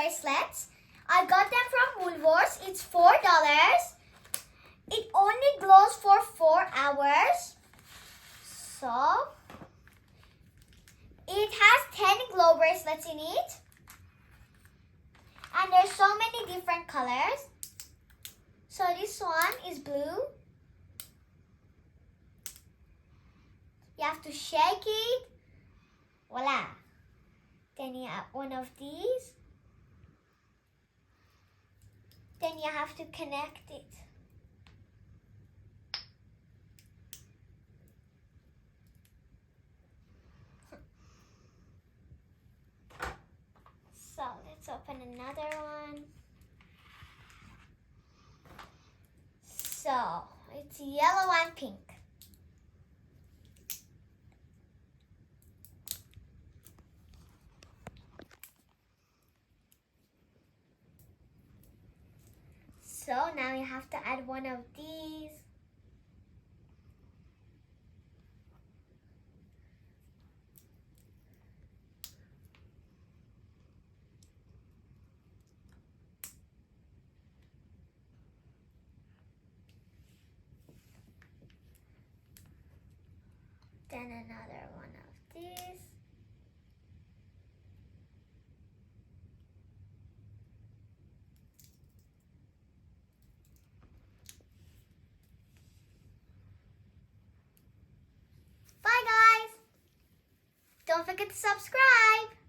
bracelets. I got them from Woolworth. It's $4. It only glows for 4 hours. So, it has 10 glow bracelets in it. And there's so many different colors. So this one is blue. You have to shake it. Voila. Then you have one of these. Then you have to connect it. So let's open another one. So it's yellow and pink. So now you have to add one of these. Then another one of these. Bye guys! Don't forget to subscribe!